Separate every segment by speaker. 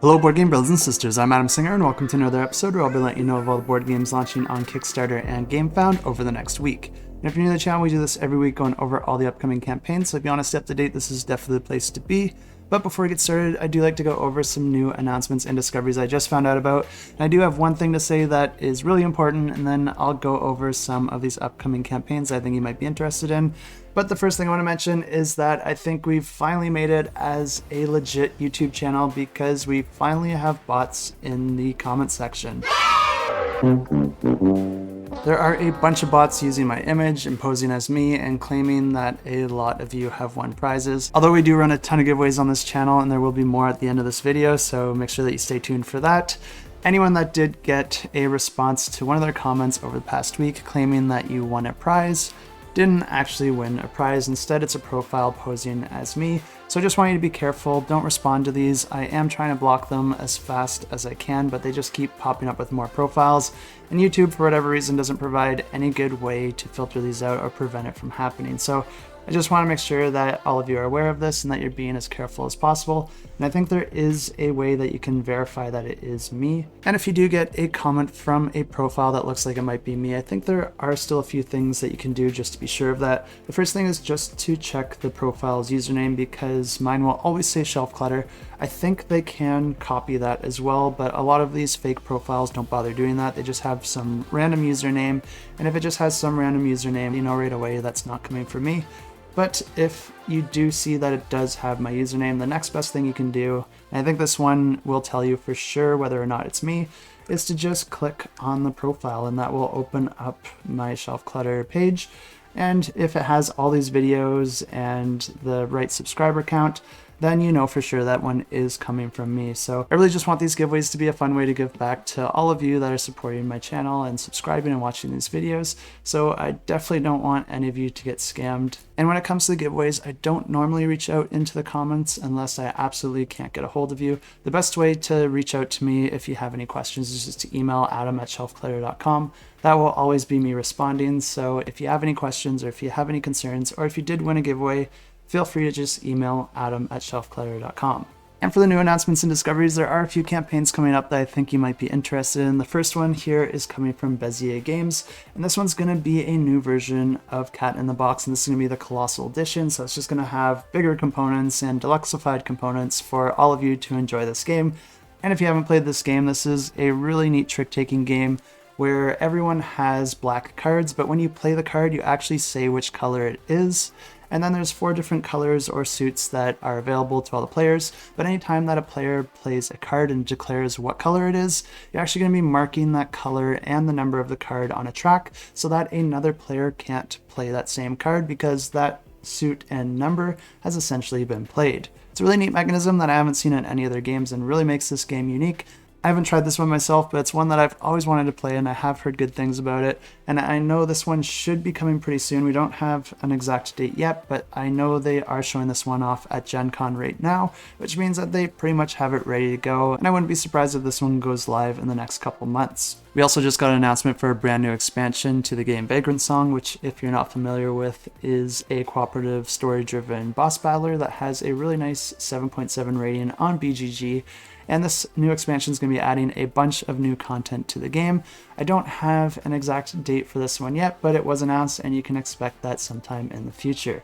Speaker 1: Hello board game brothers and sisters, I'm Adam Singer and welcome to another episode where I'll be letting you know of all the board games launching on Kickstarter and GameFound over the next week. And if you're new to the channel, we do this every week going over all the upcoming campaigns, so if you want to stay up to date, this is definitely the place to be. But before we get started, I do like to go over some new announcements and discoveries I just found out about. And I do have one thing to say that is really important, and then I'll go over some of these upcoming campaigns I think you might be interested in. But the first thing I want to mention is that I think we've finally made it as a legit YouTube channel because we finally have bots in the comment section. There are a bunch of bots using my image and posing as me and claiming that a lot of you have won prizes. Although we do run a ton of giveaways on this channel and there will be more at the end of this video, so make sure that you stay tuned for that. Anyone that did get a response to one of their comments over the past week claiming that you won a prize didn't actually win a prize. Instead, it's a profile posing as me. So I just want you to be careful. Don't respond to these. I am trying to block them as fast as I can, but they just keep popping up with more profiles. And YouTube, for whatever reason, doesn't provide any good way to filter these out or prevent it from happening. So I just want to make sure that all of you are aware of this and that you're being as careful as possible. And I think there is a way that you can verify that it is me. And if you do get a comment from a profile that looks like it might be me, I think there are still a few things that you can do just to be sure of that. The first thing is just to check the profile's username because mine will always say shelf clutter. I think they can copy that as well, but a lot of these fake profiles don't bother doing that. They just have some random username. And if it just has some random username, you know right away that's not coming from me. But if you do see that it does have my username, the next best thing you can do, and I think this one will tell you for sure whether or not it's me, is to just click on the profile and that will open up my shelf clutter page. And if it has all these videos and the right subscriber count, then you know for sure that one is coming from me. So I really just want these giveaways to be a fun way to give back to all of you that are supporting my channel and subscribing and watching these videos. So I definitely don't want any of you to get scammed. And when it comes to the giveaways, I don't normally reach out into the comments unless I absolutely can't get a hold of you. The best way to reach out to me if you have any questions is just to email adam@shelfclutter.com. That will always be me responding. So if you have any questions or if you have any concerns or if you did win a giveaway, feel free to just email adam@shelfclutter.com. And for the new announcements and discoveries, there are a few campaigns coming up that I think you might be interested in. The first one here is coming from Bezier Games, and this one's going to be a new version of Cat in the Box, and this is going to be the Colossal Edition, so it's just going to have bigger components and deluxeified components for all of you to enjoy this game. And if you haven't played this game, this is a really neat trick-taking game where everyone has black cards, but when you play the card, you actually say which color it is. And then there's 4 different colors or suits that are available to all the players. But anytime that a player plays a card and declares what color it is, you're actually going to be marking that color and the number of the card on a track so that another player can't play that same card because that suit and number has essentially been played. It's a really neat mechanism that I haven't seen in any other games and really makes this game unique. I haven't tried this one myself, but it's one that I've always wanted to play and I have heard good things about it. And I know this one should be coming pretty soon. We don't have an exact date yet, but I know they are showing this one off at Gen Con right now, which means that they pretty much have it ready to go. And I wouldn't be surprised if this one goes live in the next couple months. We also just got an announcement for a brand new expansion to the game Vagrantsong, which if you're not familiar with is a cooperative story-driven boss battler that has a really nice 7.7 rating on BGG. And this new expansion is going to be adding a bunch of new content to the game. I don't have an exact date for this one yet, but it was announced and you can expect that sometime in the future.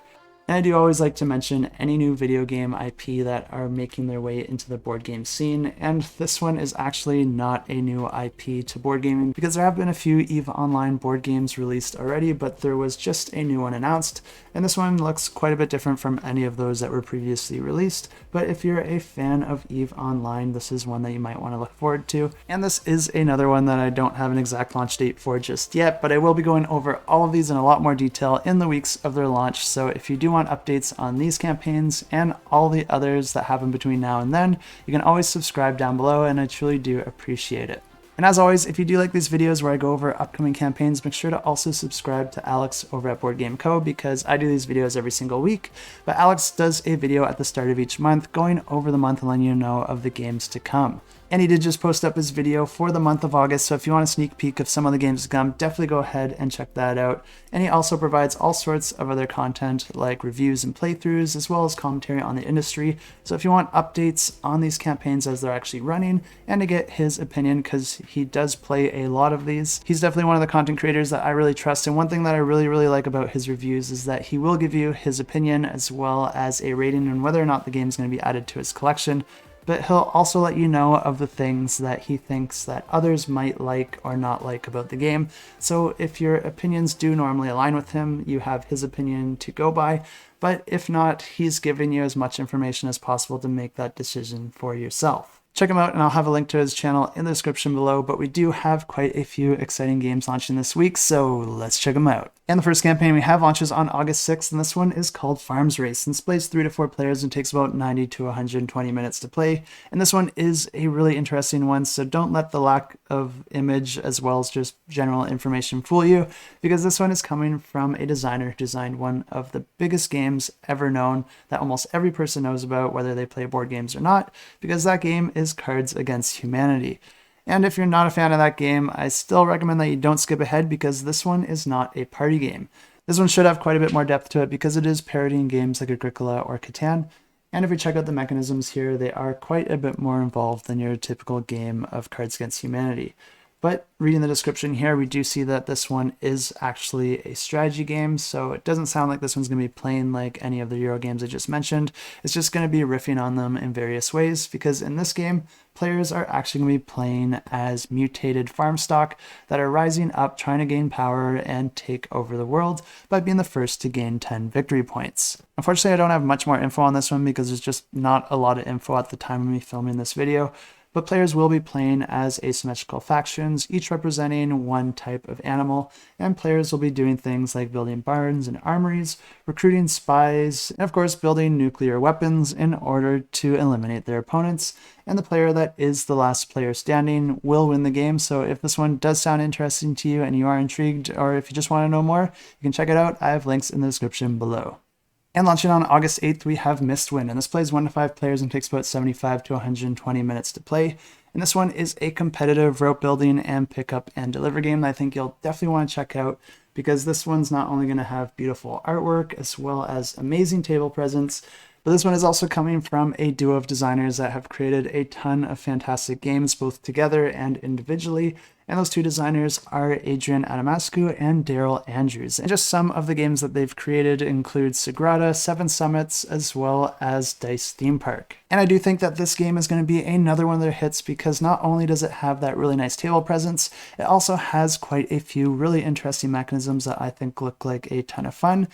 Speaker 1: And I do always like to mention any new video game IP that are making their way into the board game scene, and this one is actually not a new IP to board gaming because there have been a few EVE Online board games released already, but there was just a new one announced, and this one looks quite a bit different from any of those that were previously released. But if you're a fan of EVE Online, this is one that you might want to look forward to. And this is another one that I don't have an exact launch date for just yet, but I will be going over all of these in a lot more detail in the weeks of their launch, so if you do want updates on these campaigns and all the others that happen between now and then, you can always subscribe down below and I truly do appreciate it. And as always, if you do like these videos where I go over upcoming campaigns, make sure to also subscribe to Alex over at Board Game Co. because I do these videos every single week. But Alex does a video at the start of each month going over the month and letting you know of the games to come. And he did just post up his video for the month of August, so if you want a sneak peek of some of the games to come, definitely go ahead and check that out. And he also provides all sorts of other content like reviews and playthroughs, as well as commentary on the industry. So if you want updates on these campaigns as they're actually running, and to get his opinion, because he does play a lot of these, he's definitely one of the content creators that I really trust. And one thing that I really like about his reviews is that he will give you his opinion as well as a rating on whether or not the game is going to be added to his collection. But he'll also let you know of the things that he thinks that others might like or not like about the game. So if your opinions do normally align with him, you have his opinion to go by. But if not, he's giving you as much information as possible to make that decision for yourself. Check him out, and I'll have a link to his channel in the description below, but we do have quite a few exciting games launching this week, so let's check them out. And the first campaign we have launches on August 6th, and this one is called Farms Race, and plays 3 to 4 players and takes about 90 to 120 minutes to play. And this one is a really interesting one, so don't let the lack of image as well as just general information fool you, because this one is coming from a designer who designed one of the biggest games ever known that almost every person knows about, whether they play board games or not, because that game is Cards Against Humanity. And if you're not a fan of that game, I still recommend that you don't skip ahead because this one is not a party game. This one should have quite a bit more depth to it because it is parodying games like Agricola or Catan. And if you check out the mechanisms here, they are quite a bit more involved than your typical game of Cards Against Humanity. But reading the description here, we do see that this one is actually a strategy game, so it doesn't sound like this one's going to be playing like any of the Euro games I just mentioned. It's just going to be riffing on them in various ways, because in this game, players are actually going to be playing as mutated farm stock that are rising up, trying to gain power and take over the world by being the first to gain 10 victory points. Unfortunately, I don't have much more info on this one because there's just not a lot of info at the time of me filming this video. But players will be playing as asymmetrical factions, each representing one type of animal, and players will be doing things like building barns and armories, recruiting spies, and of course building nuclear weapons in order to eliminate their opponents. And the player that is the last player standing will win the game. So if this one does sound interesting to you and you are intrigued, or if you just want to know more, you can check it out. I have links in the description below. And launching on August 8th, we have Mistwind, and this plays 1 to 5 players and takes about 75 to 120 minutes to play. And this one is a competitive route building and pick up and deliver game that I think you'll definitely want to check out, because this one's not only going to have beautiful artwork as well as amazing table presence, but this one is also coming from a duo of designers that have created a ton of fantastic games, both together and individually. And those two designers are Adrian Adamascu and Daryl Andrews. And just some of the games that they've created include Sagrada, Seven Summits, as well as Dice Theme Park. And I do think that this game is going to be another one of their hits, because not only does it have that really nice table presence, it also has quite a few really interesting mechanisms that I think look like a ton of fun.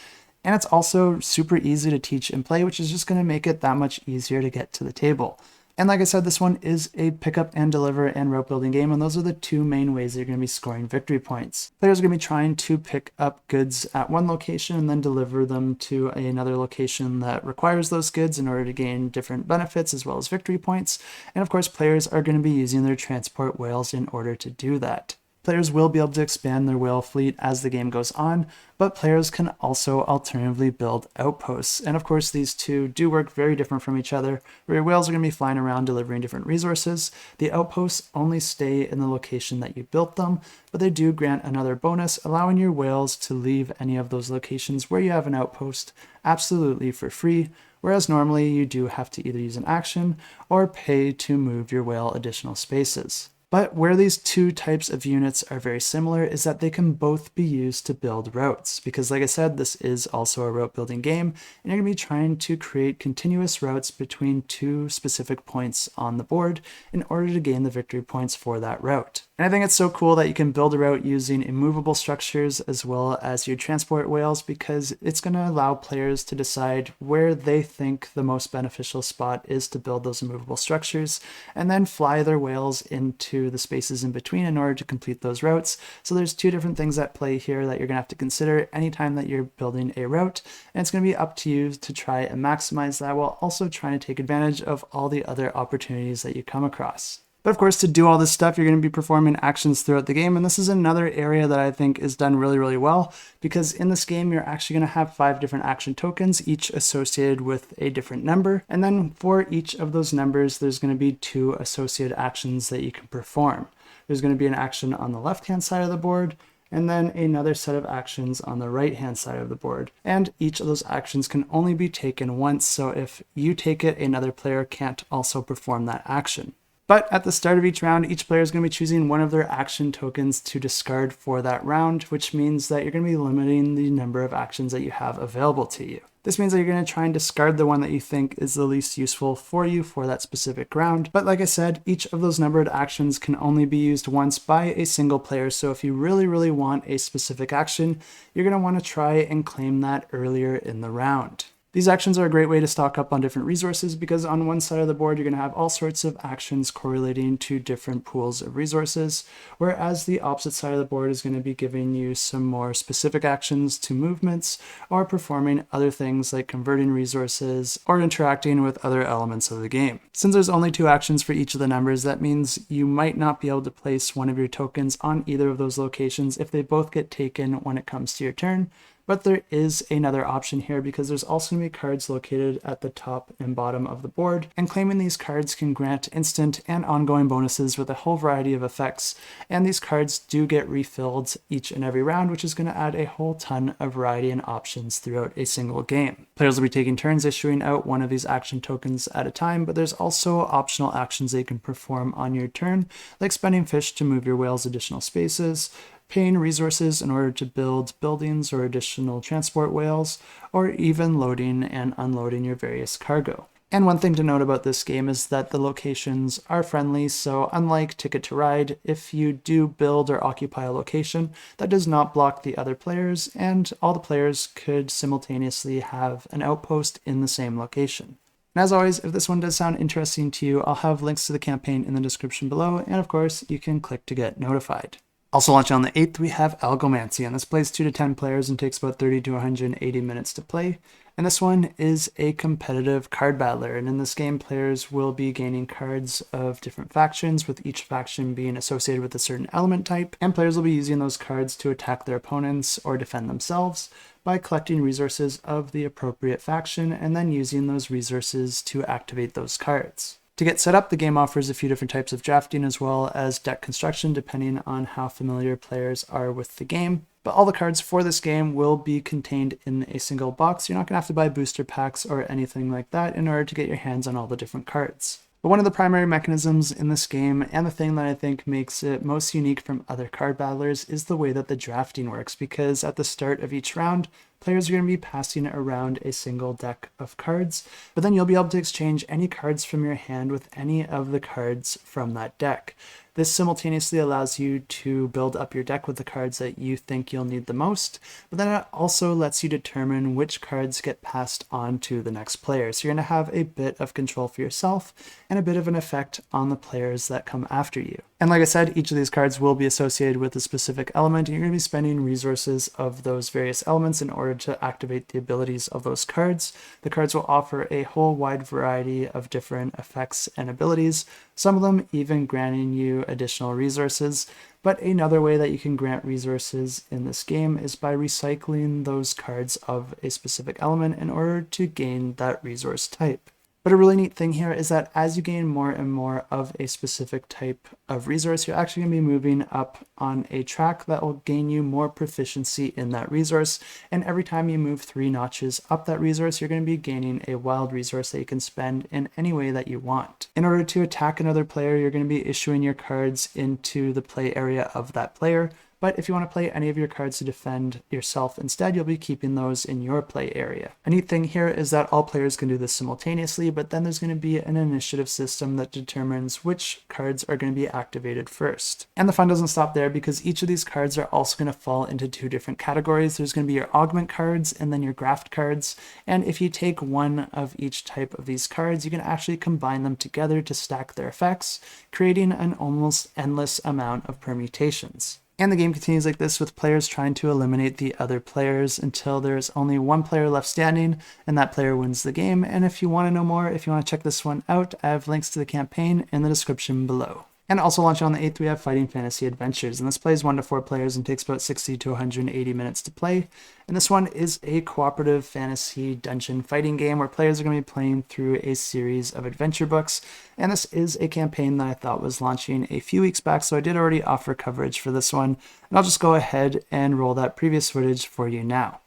Speaker 1: And it's also super easy to teach and play, which is just going to make it that much easier to get to the table. And like I said, this one is a pick up and deliver and rope building game, and those are the two main ways that you're going to be scoring victory points. Players are going to be trying to pick up goods at one location and then deliver them to another location that requires those goods in order to gain different benefits as well as victory points. And of course, players are going to be using their transport whales in order to do that. Players will be able to expand their whale fleet as the game goes on, but players can also alternatively build outposts. And of course, these two do work very different from each other, where your whales are going to be flying around delivering different resources. The outposts only stay in the location that you built them, but they do grant another bonus, allowing your whales to leave any of those locations where you have an outpost absolutely for free, whereas normally you do have to either use an action or pay to move your whale additional spaces. But where these two types of units are very similar is that they can both be used to build routes, because like I said, this is also a route building game, and you're going to be trying to create continuous routes between two specific points on the board in order to gain the victory points for that route. And I think it's so cool that you can build a route using immovable structures as well as your transport whales, because it's going to allow players to decide where they think the most beneficial spot is to build those immovable structures, and then fly their whales into the spaces in between in order to complete those routes. So there's two different things at play here that you're going to have to consider anytime that you're building a route, and it's going to be up to you to try and maximize that while also trying to take advantage of all the other opportunities that you come across. But of course, to do all this stuff, you're going to be performing actions throughout the game. And this is another area that I think is done really, really well, because in this game, you're actually going to have 5 different action tokens, each associated with a different number. And then for each of those numbers, there's going to be 2 associated actions that you can perform. There's going to be an action on the left-hand side of the board, and then another set of actions on the right-hand side of the board. And each of those actions can only be taken once, so if you take it, another player can't also perform that action. But at the start of each round, each player is going to be choosing one of their action tokens to discard for that round, which means that you're going to be limiting the number of actions that you have available to you. This means that you're going to try and discard the one that you think is the least useful for you for that specific round. But like I said, each of those numbered actions can only be used once by a single player. So if you really, really want a specific action, you're going to want to try and claim that earlier in the round. These actions are a great way to stock up on different resources, because on one side of the board, you're going to have all sorts of actions correlating to different pools of resources, whereas the opposite side of the board is going to be giving you some more specific actions to movements, or performing other things like converting resources or interacting with other elements of the game. Since there's only 2 actions for each of the numbers, that means you might not be able to place one of your tokens on either of those locations if they both get taken when it comes to your turn. But there is another option here, because there's also going to be cards located at the top and bottom of the board, and claiming these cards can grant instant and ongoing bonuses with a whole variety of effects, and these cards do get refilled each and every round, which is going to add a whole ton of variety and options throughout a single game. Players will be taking turns issuing out one of these action tokens at a time, but there's also optional actions that you can perform on your turn, like spending fish to move your whale's additional spaces, paying resources in order to build buildings or additional transport whales, or even loading and unloading your various cargo. And one thing to note about this game is that the locations are friendly, so unlike Ticket to Ride, if you do build or occupy a location, that does not block the other players, and all the players could simultaneously have an outpost in the same location. And as always, if this one does sound interesting to you, I'll have links to the campaign in the description below, and of course, you can click to get notified. Also launching on the 8th, we have Algomancy, and this plays 2 to 10 players and takes about 30 to 180 minutes to play. And this one is a competitive card battler, and in this game, players will be gaining cards of different factions, with each faction being associated with a certain element type, and players will be using those cards to attack their opponents or defend themselves by collecting resources of the appropriate faction, and then using those resources to activate those cards. To get set up, the game offers a few different types of drafting as well as deck construction, depending on how familiar players are with the game. But all the cards for this game will be contained in a single box. You're not going to have to buy booster packs or anything like that in order to get your hands on all the different cards. But one of the primary mechanisms in this game, and the thing that I think makes it most unique from other card battlers, is the way that the drafting works, because at the start of each round, players are going to be passing around a single deck of cards, but then you'll be able to exchange any cards from your hand with any of the cards from that deck. This simultaneously allows you to build up your deck with the cards that you think you'll need the most, but then it also lets you determine which cards get passed on to the next player. So you're going to have a bit of control for yourself and a bit of an effect on the players that come after you. And like I said, each of these cards will be associated with a specific element, and you're going to be spending resources of those various elements in order to activate the abilities of those cards. The cards will offer a whole wide variety of different effects and abilities, some of them even granting you additional resources. But another way that you can grant resources in this game is by recycling those cards of a specific element in order to gain that resource type. But a really neat thing here is that as you gain more and more of a specific type of resource, you're actually going to be moving up on a track that will gain you more proficiency in that resource. And every time you move 3 notches up that resource, you're going to be gaining a wild resource that you can spend in any way that you want. In order to attack another player, you're going to be issuing your cards into the play area of that player. But if you want to play any of your cards to defend yourself instead, you'll be keeping those in your play area. A neat thing here is that all players can do this simultaneously, but then there's going to be an initiative system that determines which cards are going to be activated first. And the fun doesn't stop there, because each of these cards are also going to fall into 2 different categories. There's going to be your augment cards and then your graft cards. And if you take one of each type of these cards, you can actually combine them together to stack their effects, creating an almost endless amount of permutations. And the game continues like this, with players trying to eliminate the other players until there's only one player left standing, and that player wins the game. And if you want to know more, if you want to check this one out, I have links to the campaign in the description below. And also launching on the 8th, we have Fighting Fantasy Adventures, and this plays 1 to 4 players and takes about 60 to 180 minutes to play. And this one is a cooperative fantasy dungeon fighting game where players are going to be playing through a series of adventure books. And this is a campaign that I thought was launching a few weeks back, so I did already offer coverage for this one. And I'll just go ahead and roll that previous footage for you now.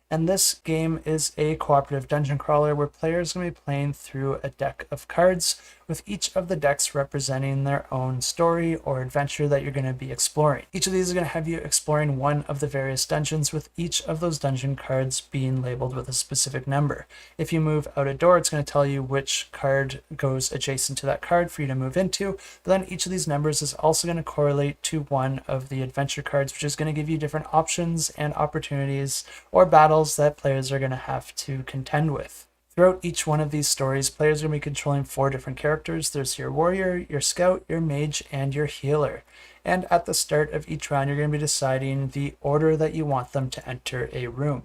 Speaker 1: And this game is a cooperative dungeon crawler where players are going to be playing through a deck of cards, with each of the decks representing their own story or adventure that you're going to be exploring. Each of these is going to have you exploring one of the various dungeons, with each of those dungeon cards being labeled with a specific number. If you move out a door, it's going to tell you which card goes adjacent to that card for you to move into, but then each of these numbers is also going to correlate to one of the adventure cards, which is going to give you different options and opportunities or battles that players are going to have to contend with. Throughout each one of these stories, players are going to be controlling 4 different characters. There's your warrior, your scout, your mage, and your healer. And at the start of each round, you're going to be deciding the order that you want them to enter a room.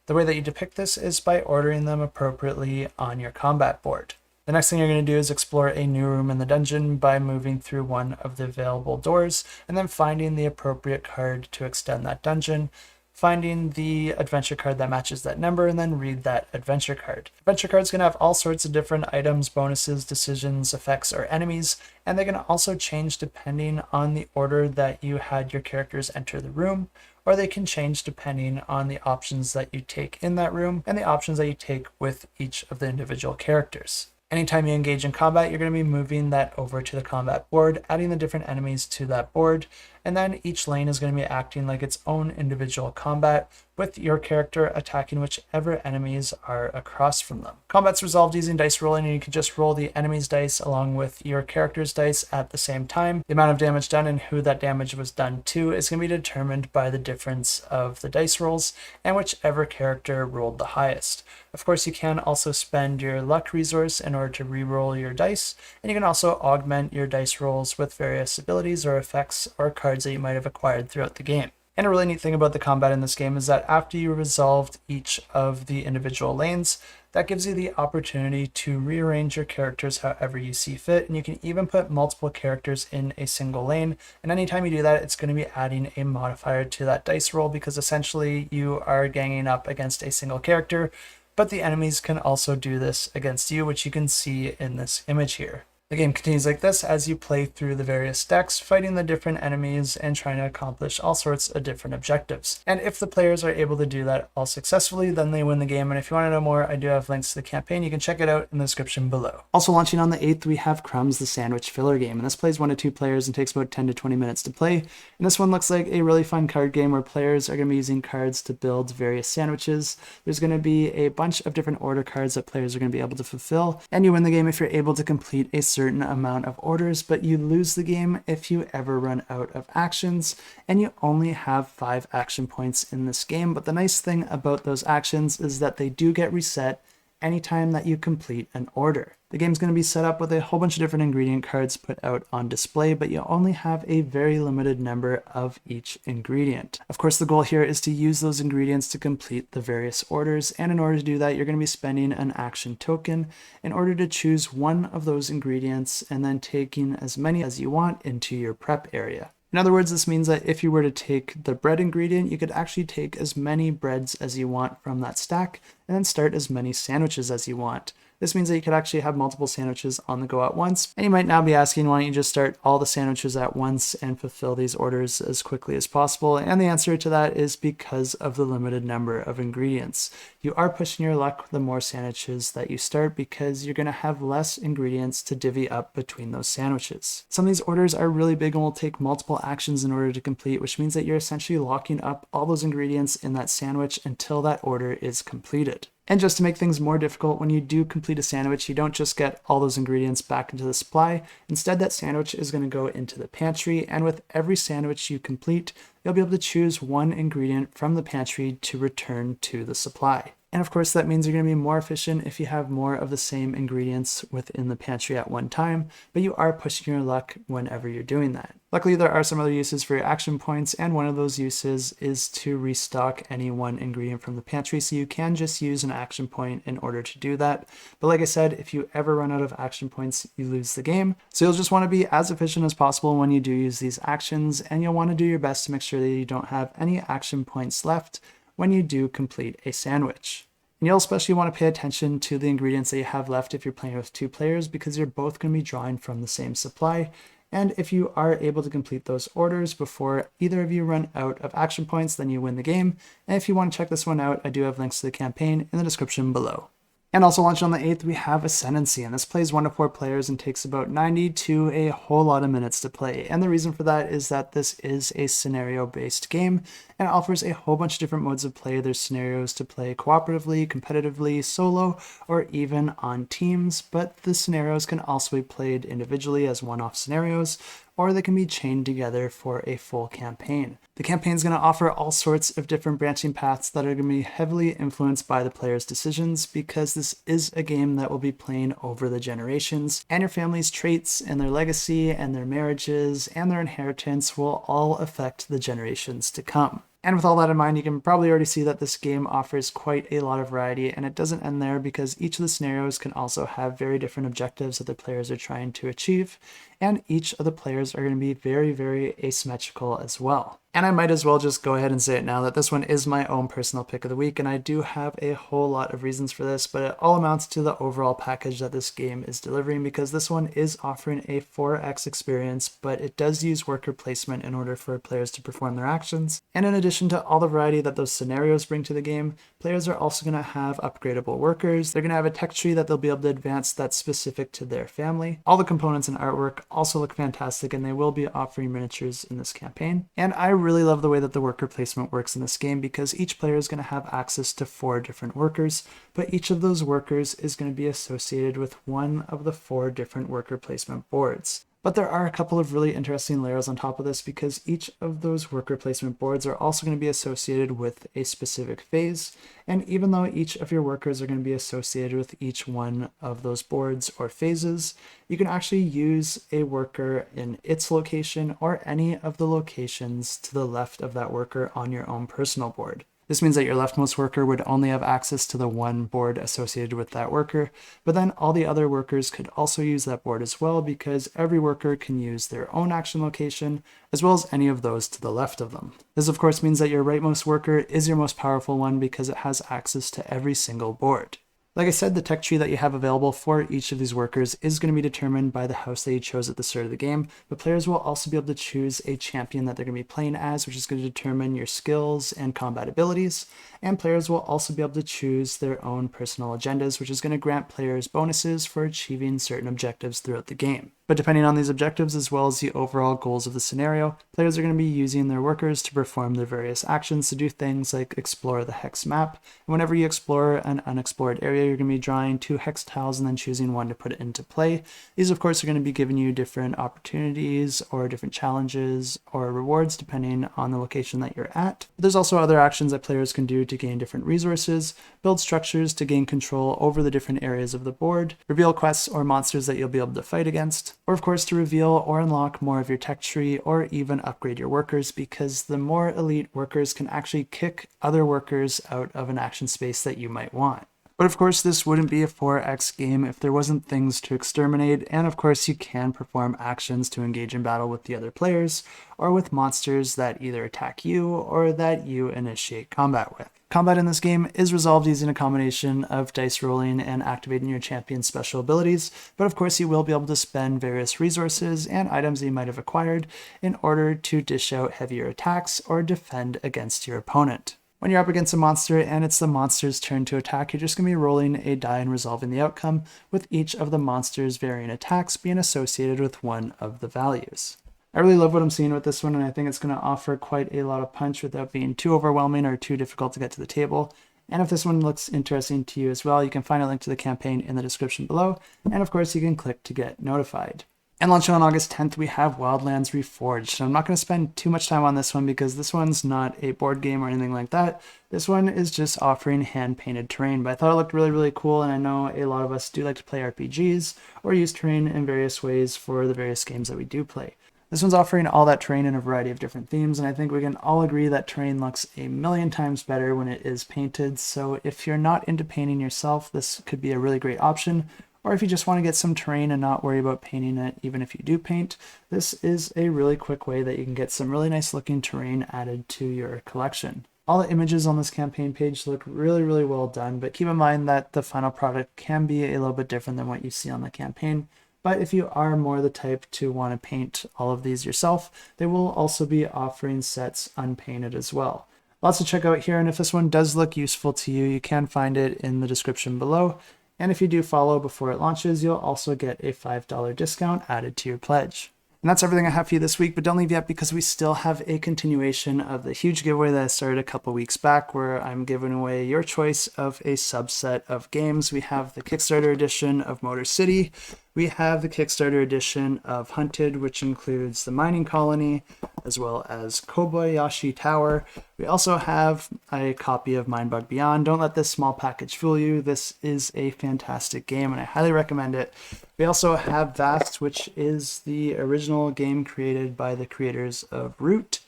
Speaker 1: The way that you depict this is by ordering them appropriately on your combat board. The next thing you're going to do is explore a new room in the dungeon by moving through one of the available doors and then finding the appropriate card to extend that dungeon, finding the adventure card that matches that number, and then read that adventure card. Adventure card's going to have all sorts of different items, bonuses, decisions, effects, or enemies, and they're going to also change depending on the order that you had your characters enter the room, or they can change depending on the options that you take in that room and the options that you take with each of the individual characters. Anytime you engage in combat, you're going to be moving that over to the combat board, adding the different enemies to that board, and then each lane is going to be acting like its own individual combat, with your character attacking whichever enemies are across from them. Combat's resolved using dice rolling, and you can just roll the enemy's dice along with your character's dice at the same time. The amount of damage done and who that damage was done to is going to be determined by the difference of the dice rolls and whichever character rolled the highest. Of course, you can also spend your luck resource in order to re-roll your dice, and you can also augment your dice rolls with various abilities or effects or cards that you might have acquired throughout the game. And a really neat thing about the combat in this game is that after you resolved each of the individual lanes, that gives you the opportunity to rearrange your characters however you see fit, and you can even put multiple characters in a single lane. And anytime you do that, it's going to be adding a modifier to that dice roll, because essentially you are ganging up against a single character, but the enemies can also do this against you, which you can see in this image here. The game continues like this as you play through the various decks, fighting the different enemies and trying to accomplish all sorts of different objectives. And if the players are able to do that all successfully, then they win the game. And if you want to know more, I do have links to the campaign. You can check it out in the description below. Also launching on the 8th, we have Crumbs, the sandwich filler game. And this plays 1 to 2 players and takes about 10 to 20 minutes to play. And this one looks like a really fun card game where players are going to be using cards to build various sandwiches. There's going to be a bunch of different order cards that players are going to be able to fulfill. And you win the game if you're able to complete a certain amount of orders, but you lose the game if you ever run out of actions, and you only have 5 action points in this game. But the nice thing about those actions is that they do get reset anytime that you complete an order. The game's going to be set up with a whole bunch of different ingredient cards put out on display, but you only have a very limited number of each ingredient. Of course, the goal here is to use those ingredients to complete the various orders, and in order to do that, you're going to be spending an action token in order to choose one of those ingredients and then taking as many as you want into your prep area. In other words, this means that if you were to take the bread ingredient, you could actually take as many breads as you want from that stack and then start as many sandwiches as you want. This means that you could actually have multiple sandwiches on the go at once. And you might now be asking, why don't you just start all the sandwiches at once and fulfill these orders as quickly as possible? And the answer to that is because of the limited number of ingredients. You are pushing your luck the more sandwiches that you start, because you're going to have less ingredients to divvy up between those sandwiches. Some of these orders are really big and will take multiple actions in order to complete, which means that you're essentially locking up all those ingredients in that sandwich until that order is completed. And just to make things more difficult, when you do complete a sandwich, you don't just get all those ingredients back into the supply. Instead, that sandwich is going to go into the pantry, and with every sandwich you complete, you'll be able to choose one ingredient from the pantry to return to the supply. And of course, that means you're going to be more efficient if you have more of the same ingredients within the pantry at one time, but you are pushing your luck whenever you're doing that. Luckily, there are some other uses for your action points, and one of those uses is to restock any one ingredient from the pantry, so you can just use an action point in order to do that. But like I said, if you ever run out of action points, you lose the game. So you'll just want to be as efficient as possible when you do use these actions, and you'll want to do your best to make sure that you don't have any action points left when you do complete a sandwich. And you'll especially want to pay attention to the ingredients that you have left if you're playing with two players, because you're both going to be drawing from the same supply. And if you are able to complete those orders before either of you run out of action points, then you win the game. And if you want to check this one out, I do have links to the campaign in the description below. And also launching on the 8th, we have Ascendancy, and this plays 1 to 4 players and takes about 90 to a whole lot of minutes to play. And the reason for that is that this is a scenario-based game, and it offers a whole bunch of different modes of play. There's scenarios to play cooperatively, competitively, solo, or even on teams, but the scenarios can also be played individually as one-off scenarios, or they can be chained together for a full campaign. The campaign is going to offer all sorts of different branching paths that are going to be heavily influenced by the player's decisions, because this is a game that will be playing over the generations, and your family's traits and their legacy and their marriages and their inheritance will all affect the generations to come. And with all that in mind, you can probably already see that this game offers quite a lot of variety, and it doesn't end there, because each of the scenarios can also have very different objectives that the players are trying to achieve, and each of the players are going to be very, very asymmetrical as well. And I might as well just go ahead and say it now that this one is my own personal pick of the week, and I do have a whole lot of reasons for this, but it all amounts to the overall package that this game is delivering, because this one is offering a 4x experience, but it does use worker placement in order for players to perform their actions. And in addition to all the variety that those scenarios bring to the game, players are also going to have upgradable workers. They're going to have a tech tree that they'll be able to advance that's specific to their family. All the components and artwork also look fantastic, and they will be offering miniatures in this campaign. And I really love the way that the worker placement works in this game, because each player is going to have access to 4 different workers, but each of those workers is going to be associated with one of the 4 different worker placement boards. But there are a couple of really interesting layers on top of this, because each of those worker placement boards are also going to be associated with a specific phase. And even though each of your workers are going to be associated with each one of those boards or phases, you can actually use a worker in its location or any of the locations to the left of that worker on your own personal board. This means that your leftmost worker would only have access to the one board associated with that worker, but then all the other workers could also use that board as well, because every worker can use their own action location, as well as any of those to the left of them. This of course means that your rightmost worker is your most powerful one, because it has access to every single board. Like I said, the tech tree that you have available for each of these workers is going to be determined by the house that you chose at the start of the game, but players will also be able to choose a champion that they're going to be playing as, which is going to determine your skills and combat abilities, and players will also be able to choose their own personal agendas, which is going to grant players bonuses for achieving certain objectives throughout the game. But depending on these objectives, as well as the overall goals of the scenario, players are going to be using their workers to perform their various actions to do things like explore the hex map. And whenever you explore an unexplored area, you're going to be drawing 2 hex tiles and then choosing one to put it into play. These, of course, are going to be giving you different opportunities or different challenges or rewards depending on the location that you're at. But there's also other actions that players can do to gain different resources, build structures to gain control over the different areas of the board, reveal quests or monsters that you'll be able to fight against, or of course to reveal or unlock more of your tech tree, or even upgrade your workers, because the more elite workers can actually kick other workers out of an action space that you might want. But of course, this wouldn't be a 4X game if there wasn't things to exterminate, and of course you can perform actions to engage in battle with the other players, or with monsters that either attack you or that you initiate combat with. Combat in this game is resolved using a combination of dice rolling and activating your champion's special abilities, but of course you will be able to spend various resources and items that you might have acquired in order to dish out heavier attacks or defend against your opponent. When you're up against a monster and it's the monster's turn to attack, you're just going to be rolling a die and resolving the outcome, with each of the monster's varying attacks being associated with one of the values. I really love what I'm seeing with this one, and I think it's going to offer quite a lot of punch without being too overwhelming or too difficult to get to the table. And if this one looks interesting to you as well, you can find a link to the campaign in the description below, and of course you can click to get notified. And launching on August 10th, we have Wildlands Reforged. I'm not going to spend too much time on this one because this one's not a board game or anything like that. This one is just offering hand-painted terrain, but I thought it looked really, really cool, and I know a lot of us do like to play RPGs or use terrain in various ways for the various games that we do play. This one's offering all that terrain in a variety of different themes, and I think we can all agree that terrain looks a million times better when it is painted, so if you're not into painting yourself, this could be a really great option. Or if you just want to get some terrain and not worry about painting it, even if you do paint, this is a really quick way that you can get some really nice looking terrain added to your collection. All the images on this campaign page look really, really well done, but keep in mind that the final product can be a little bit different than what you see on the campaign. But if you are more the type to want to paint all of these yourself, they will also be offering sets unpainted as well. Lots to check out here, and if this one does look useful to you, you can find it in the description below. And if you do follow before it launches, you'll also get a $5 discount added to your pledge. And that's everything I have for you this week, but don't leave yet because we still have a continuation of the huge giveaway that I started a couple weeks back where I'm giving away your choice of a subset of games. We have the Kickstarter edition of Motor City. We have the Kickstarter edition of Hunted, which includes the mining colony, as well as Kobayashi Tower. We also have a copy of Mindbug Beyond. Don't let this small package fool you. This is a fantastic game, and I highly recommend it. We also have Vast, which is the original game created by the creators of Root.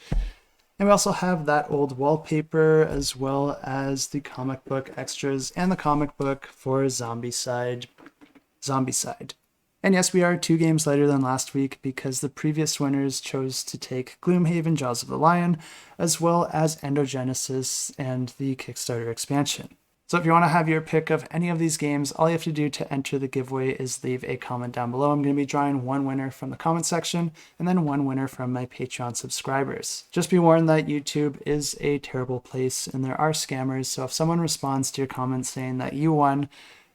Speaker 1: And we also have that old wallpaper, as well as the comic book extras and the comic book for Zombicide. And yes, we are 2 games later than last week because the previous winners chose to take Gloomhaven, Jaws of the Lion, as well as Endogenesis and the Kickstarter expansion. So if you want to have your pick of any of these games, all you have to do to enter the giveaway is leave a comment down below. I'm going to be drawing 1 winner from the comment section and then 1 winner from my Patreon subscribers. Just be warned that YouTube is a terrible place and there are scammers, so if someone responds to your comment saying that you won,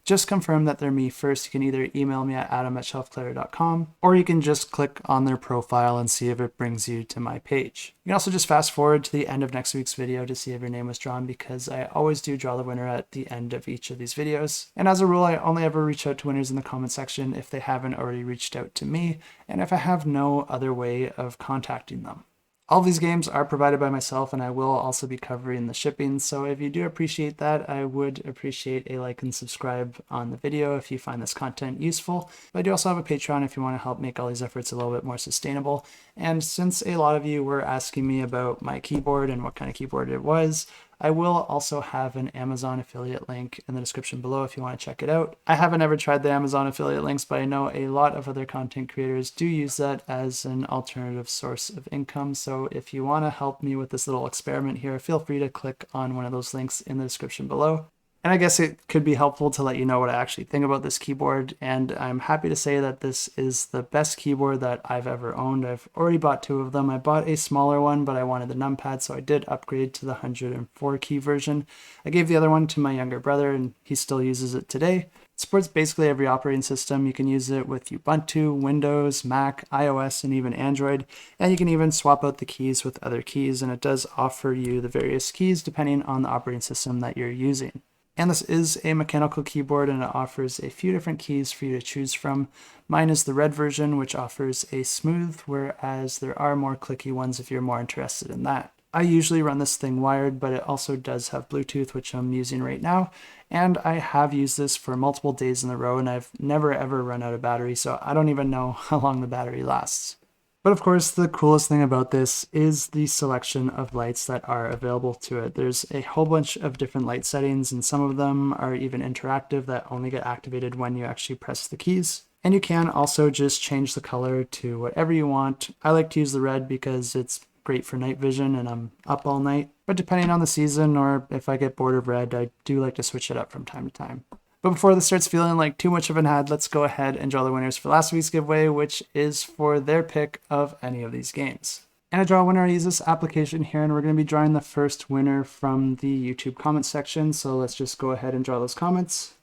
Speaker 1: just confirm that they're me first. You can either email me at adam@shelfclutter.com or you can just click on their profile and see if it brings you to my page. You can also just fast forward to the end of next week's video to see if your name was drawn because I always do draw the winner at the end of each of these videos. And as a rule, I only ever reach out to winners in the comment section if they haven't already reached out to me and if I have no other way of contacting them. All of these games are provided by myself, and I will also be covering the shipping, so if you do appreciate that, I would appreciate a like and subscribe on the video if you find this content useful. But I do also have a Patreon if you want to help make all these efforts a little bit more sustainable. And since a lot of you were asking me about my keyboard and what kind of keyboard it was, I will also have an Amazon affiliate link in the description below if you want to check it out. I haven't ever tried the Amazon affiliate links, but I know a lot of other content creators do use that as an alternative source of income. So if you want to help me with this little experiment here, feel free to click on one of those links in the description below. And I guess it could be helpful to let you know what I actually think about this keyboard, and I'm happy to say that this is the best keyboard that I've ever owned. I've already bought 2 of them. I bought a smaller one, but I wanted the numpad, so I did upgrade to the 104 key version. I gave the other one to my younger brother, and he still uses it today. It supports basically every operating system. You can use it with Ubuntu, Windows, Mac, iOS, and even Android. And you can even swap out the keys with other keys, and it does offer you the various keys depending on the operating system that you're using. And this is a mechanical keyboard and it offers a few different keys for you to choose from. Mine is the red version, which offers a smooth, whereas there are more clicky ones if you're more interested in that. I usually run this thing wired, but it also does have Bluetooth, which I'm using right now. And I have used this for multiple days in a row and I've never ever run out of battery, so I don't even know how long the battery lasts. But of course, the coolest thing about this is the selection of lights that are available to it. There's a whole bunch of different light settings, and some of them are even interactive that only get activated when you actually press the keys. And you can also just change the color to whatever you want. I like to use the red because it's great for night vision and I'm up all night. But depending on the season or if I get bored of red, I do like to switch it up from time to time. But before this starts feeling like too much of an ad, let's go ahead and draw the winners for last week's giveaway, which is for their pick of any of these games. And I draw a winner, I use this application here, and we're going to be drawing the first winner from the YouTube comment section. So let's just go ahead and draw those comments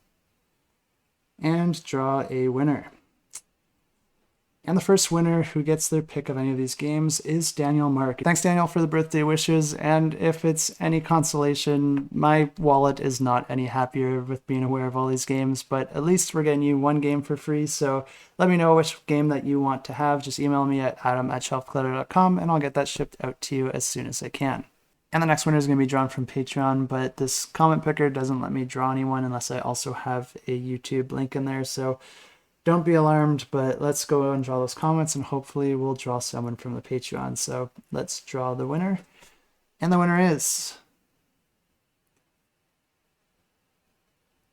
Speaker 1: and draw a winner. And the first winner who gets their pick of any of these games is Daniel Mark. Thanks, Daniel, for the birthday wishes, and if it's any consolation, my wallet is not any happier with being aware of all these games, but at least we're getting you one game for free, so let me know which game that you want to have. Just email me at adam@shelfclutter.com, and I'll get that shipped out to you as soon as I can. And the next winner is going to be drawn from Patreon, but this comment picker doesn't let me draw anyone unless I also have a YouTube link in there, so don't be alarmed, but let's go and draw those comments, and hopefully we'll draw someone from the Patreon. So let's draw the winner. And the winner is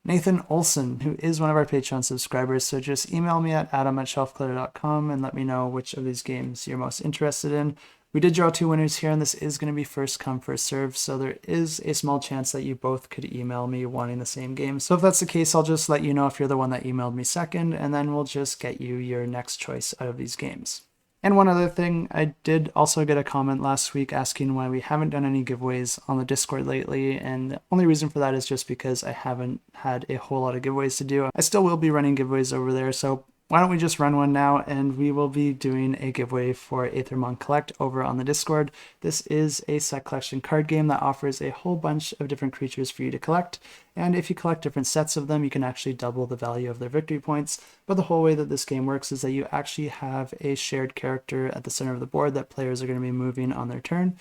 Speaker 1: Nathan Olson, who is one of our Patreon subscribers. So just email me at adam@shelfclutter.com and let me know which of these games you're most interested in. We did draw 2 winners here, and this is going to be first come, first serve, so there is a small chance that you both could email me wanting the same game. So if that's the case, I'll just let you know if you're the one that emailed me second, and then we'll just get you your next choice out of these games. And one other thing, I did also get a comment last week asking why we haven't done any giveaways on the Discord lately, and the only reason for that is just because I haven't had a whole lot of giveaways to do. I still will be running giveaways over there, so why don't we just run one now, and we will be doing a giveaway for Aethermon Collect over on the Discord. This is a set collection card game that offers a whole bunch of different creatures for you to collect, and if you collect different sets of them, you can actually double the value of their victory points. But the whole way that this game works is that you actually have a shared character at the center of the board that players are going to be moving on their turn,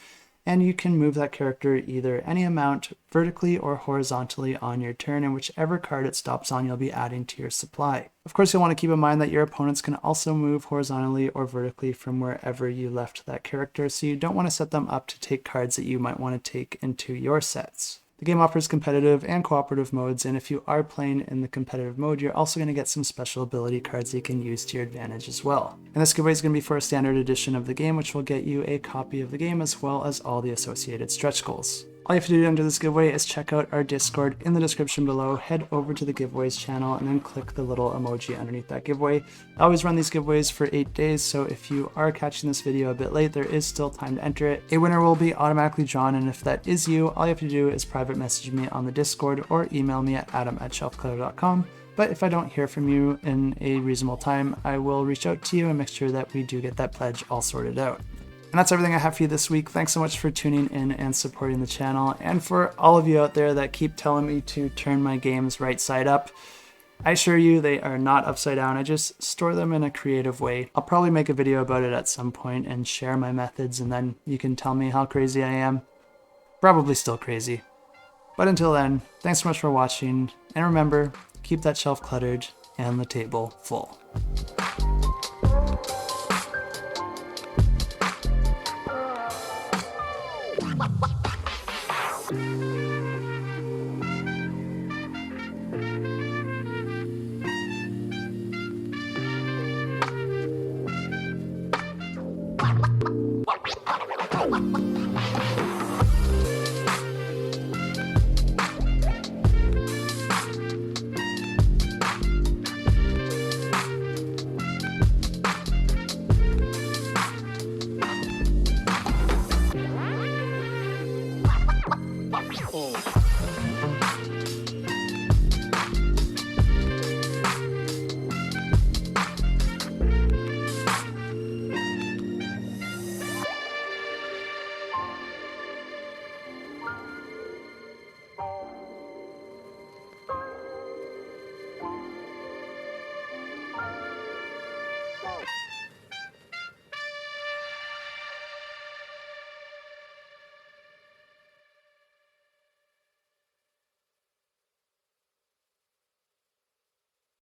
Speaker 1: and you can move that character either any amount vertically or horizontally on your turn, and whichever card it stops on, you'll be adding to your supply. Of course, you'll want to keep in mind that your opponents can also move horizontally or vertically from wherever you left that character, so you don't want to set them up to take cards that you might want to take into your sets. The game offers competitive and cooperative modes, and if you are playing in the competitive mode, you're also going to get some special ability cards that you can use to your advantage as well. And this giveaway is going to be for a standard edition of the game, which will get you a copy of the game as well as all the associated stretch goals. All you have to do under this giveaway is check out our Discord in the description below, head over to the giveaways channel, and then click the little emoji underneath that giveaway. I always run these giveaways for 8 days, so if you are catching this video a bit late, there is still time to enter it. A winner will be automatically drawn, and if that is you, all you have to do is private message me on the Discord or email me at adam@shelfclutter.com. But if I don't hear from you in a reasonable time, I will reach out to you and make sure that we do get that pledge all sorted out. And that's everything I have for you this week. Thanks so much for tuning in and supporting the channel. And for all of you out there that keep telling me to turn my games right side up, I assure you they are not upside down. I just store them in a creative way. I'll probably make a video about it at some point and share my methods, and then you can tell me how crazy I am. Probably still crazy. But until then, thanks so much for watching, and remember, keep that shelf cluttered and the table full. Wow.